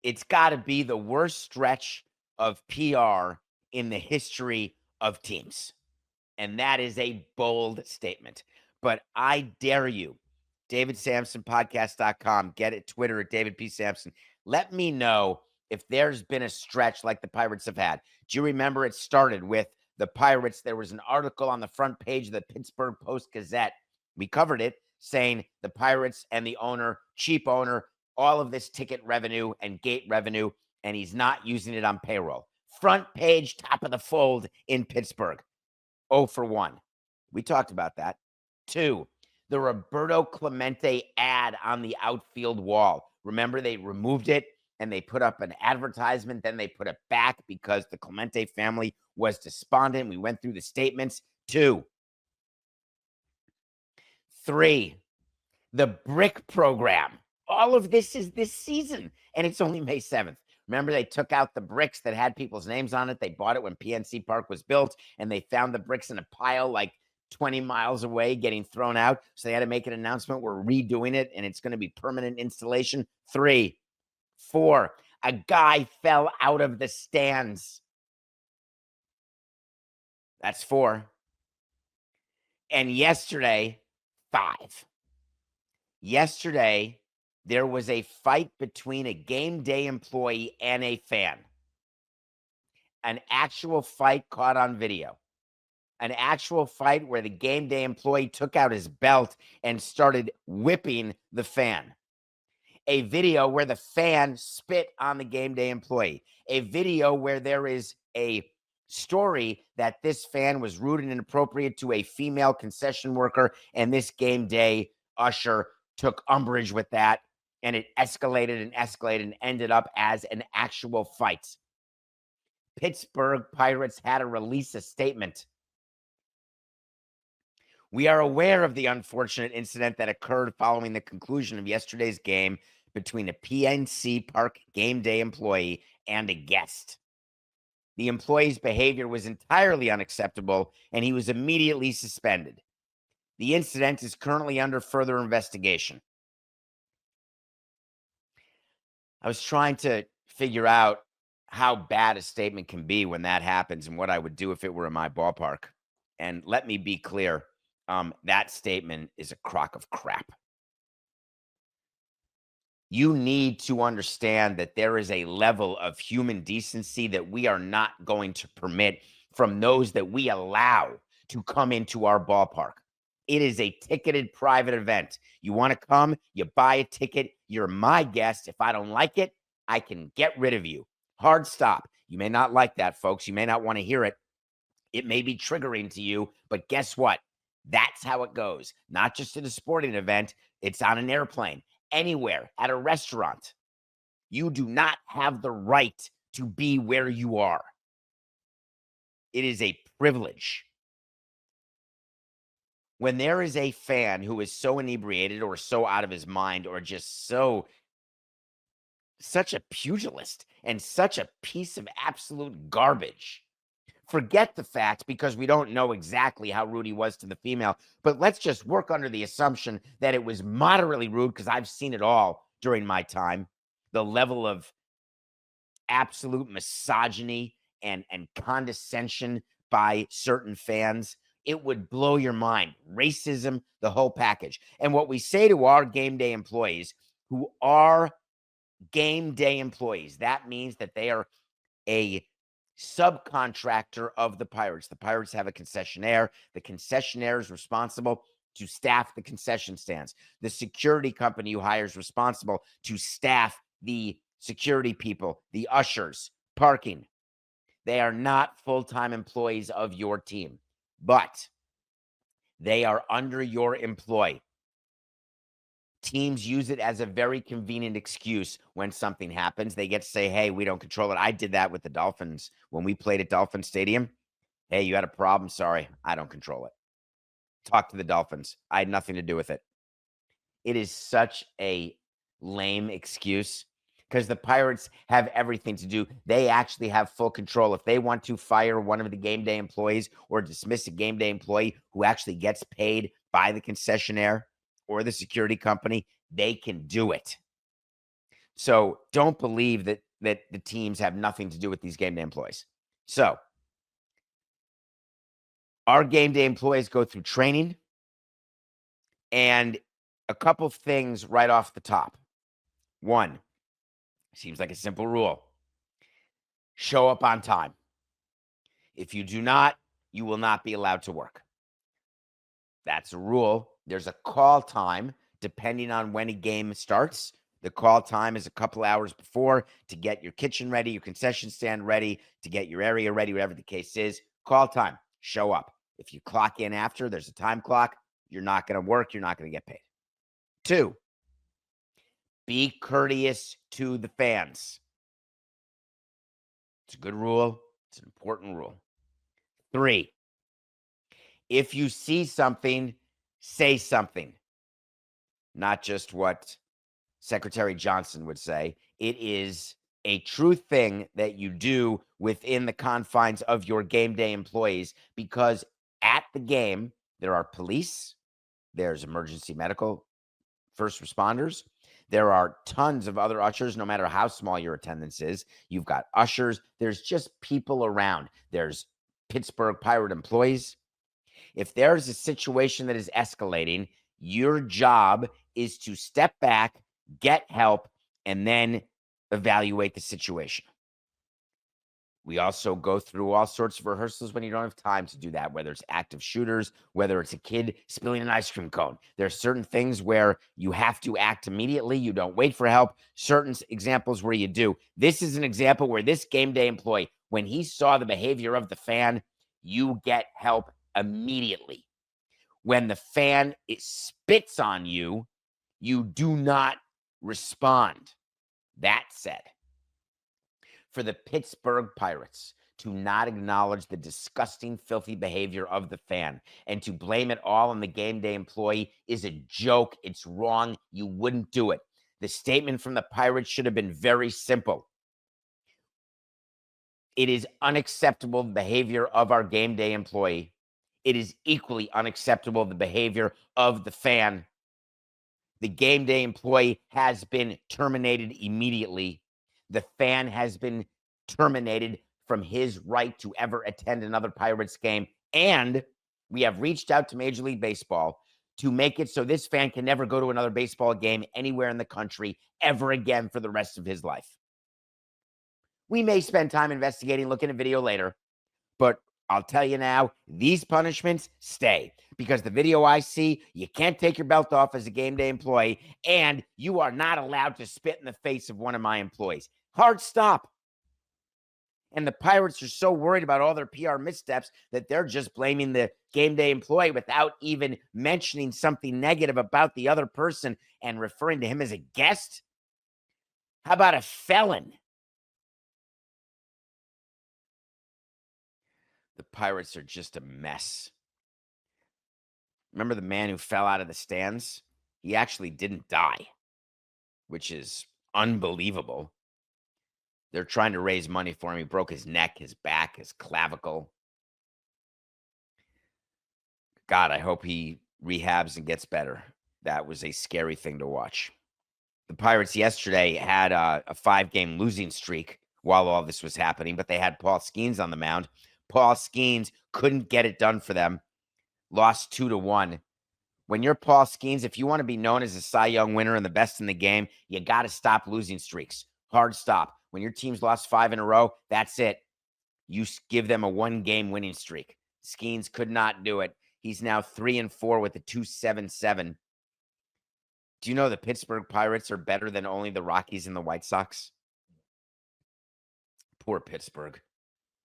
It's got to be the worst stretch of PR in the history of teams. And that is a bold statement. But I dare you, DavidSampsonPodcast.com, get it, Twitter at David P. Sampson. Let me know if there's been a stretch like the Pirates have had. Do you remember it started with the Pirates? There was an article on the front page of the Pittsburgh Post-Gazette. We covered it, saying the Pirates and the owner, cheap owner, all of this ticket revenue and gate revenue, and he's not using it on payroll. Front page, top of the fold in Pittsburgh. 0 for 1. We talked about that. 2, the Roberto Clemente ad on the outfield wall. Remember, they removed it and they put up an advertisement. Then they put it back because the Clemente family was despondent. We went through the statements. 2. 3, the brick program. All of this is this season, and it's only May 7th. Remember, they took out the bricks that had people's names on it. They bought it when PNC Park was built, and they found the bricks in a pile like 20 miles away getting thrown out. So they had to make an announcement. We're redoing it, and it's going to be permanent installation. 3, 4, a guy fell out of the stands. That's 4. And yesterday, 5. Yesterday, there was a fight between a game day employee and a fan. An actual fight caught on video. An actual fight where the game day employee took out his belt and started whipping the fan. A video where the fan spit on the game day employee. A video where there is a story that this fan was rude and inappropriate to a female concession worker, and this game day usher took umbrage with that, and it escalated and ended up as an actual fight. Pittsburgh Pirates had to release a statement. We are aware of the unfortunate incident that occurred following the conclusion of yesterday's game between a PNC Park game day employee and a guest. The employee's behavior was entirely unacceptable, and he was immediately suspended. The incident is currently under further investigation. I was trying to figure out how bad a statement can be when that happens and what I would do if it were in my ballpark. And let me be clear, that statement is a crock of crap. You need to understand that there is a level of human decency that we are not going to permit from those that we allow to come into our ballpark. It is a ticketed private event. You want to come, you buy a ticket, you're my guest. If I don't like it, I can get rid of you. Hard stop. You may not like that, folks. You may not want to hear it. It may be triggering to you, but guess what? That's how it goes. Not just at a sporting event, it's on an airplane, anywhere, at a restaurant. You do not have the right to be where you are. It is a privilege. When there is a fan who is so inebriated or so out of his mind or just such a pugilist and such a piece of absolute garbage, forget the fact, because we don't know exactly how rude he was to the female, but let's just work under the assumption that it was moderately rude, because I've seen it all during my time. The level of absolute misogyny and condescension by certain fans, it would blow your mind. Racism, the whole package. And what we say to our game day employees who are game day employees, that means that they are a subcontractor of the Pirates. The Pirates have a concessionaire. The concessionaire is responsible to staff the concession stands. The security company you hire is responsible to staff the security people, the ushers, parking. They are not full-time employees of your team, but they are under your employ. Teams use it as a very convenient excuse when something happens. They get to say, hey, we don't control it. I did that with the Dolphins when we played at Dolphin Stadium. Hey, you had a problem. Sorry, I don't control it. Talk to the Dolphins. I had nothing to do with it. It is such a lame excuse because the Pirates have everything to do. They actually have full control. If they want to fire one of the game day employees or dismiss a game day employee who actually gets paid by the concessionaire or the security company, they can do it. So don't believe that the teams have nothing to do with these game day employees. So our game day employees go through training, and a couple things right off the top. One, seems like a simple rule. Show up on time. If you do not, you will not be allowed to work. That's a rule. There's a call time depending on when a game starts. The call time is a couple hours before to get your kitchen ready, your concession stand ready, to get your area ready, whatever the case is. Call time. Show up. If you clock in after, there's a time clock. You're not going to work. You're not going to get paid. 2, be courteous to the fans. It's a good rule. It's an important rule. 3, if you see something, say something. Not just what Secretary Johnson would say. It is a true thing that you do within the confines of your game day employees, because at the game, there are police, there's emergency medical, first responders. There are tons of other ushers, no matter how small your attendance is. You've got ushers. There's just people around. There's Pittsburgh Pirate employees. If there's a situation that is escalating, your job is to step back, get help, and then evaluate the situation. We also go through all sorts of rehearsals when you don't have time to do that, whether it's active shooters, whether it's a kid spilling an ice cream cone. There are certain things where you have to act immediately. You don't wait for help. Certain examples where you do. This is an example where this game day employee, when he saw the behavior of the fan, you get help immediately. When the fan spits on you, you do not respond. That said, for the Pittsburgh Pirates to not acknowledge the disgusting, filthy behavior of the fan and to blame it all on the game day employee is a joke. It's wrong. You wouldn't do it. The statement from the Pirates should have been very simple. It is unacceptable the behavior of our game day employee. It is equally unacceptable the behavior of the fan. The game day employee has been terminated immediately. The fan has been terminated from his right to ever attend another Pirates game. And we have reached out to Major League Baseball to make it so this fan can never go to another baseball game anywhere in the country ever again for the rest of his life. We may spend time investigating, looking at video later, but I'll tell you now, these punishments stay, because the video I see, you can't take your belt off as a game day employee, and you are not allowed to spit in the face of one of my employees. Hard stop. And the Pirates are so worried about all their PR missteps that they're just blaming the game day employee without even mentioning something negative about the other person and referring to him as a guest. How about a felon? The Pirates are just a mess. Remember the man who fell out of the stands? He actually didn't die, which is unbelievable. They're trying to raise money for him. He broke his neck, his back, his clavicle. God, I hope he rehabs and gets better. That was a scary thing to watch. The Pirates yesterday had a 5-game losing streak while all this was happening, but they had Paul Skeens on the mound. Paul Skeens couldn't get it done for them. Lost 2-1. When you're Paul Skeens, if you want to be known as a Cy Young winner and the best in the game, you got to stop losing streaks. Hard stop. When your team's lost 5 in a row, that's it. You give them a 1-game winning streak. Skeens could not do it. He's now 3-4 with a 2.77. Do you know the Pittsburgh Pirates are better than only the Rockies and the White Sox? Poor Pittsburgh.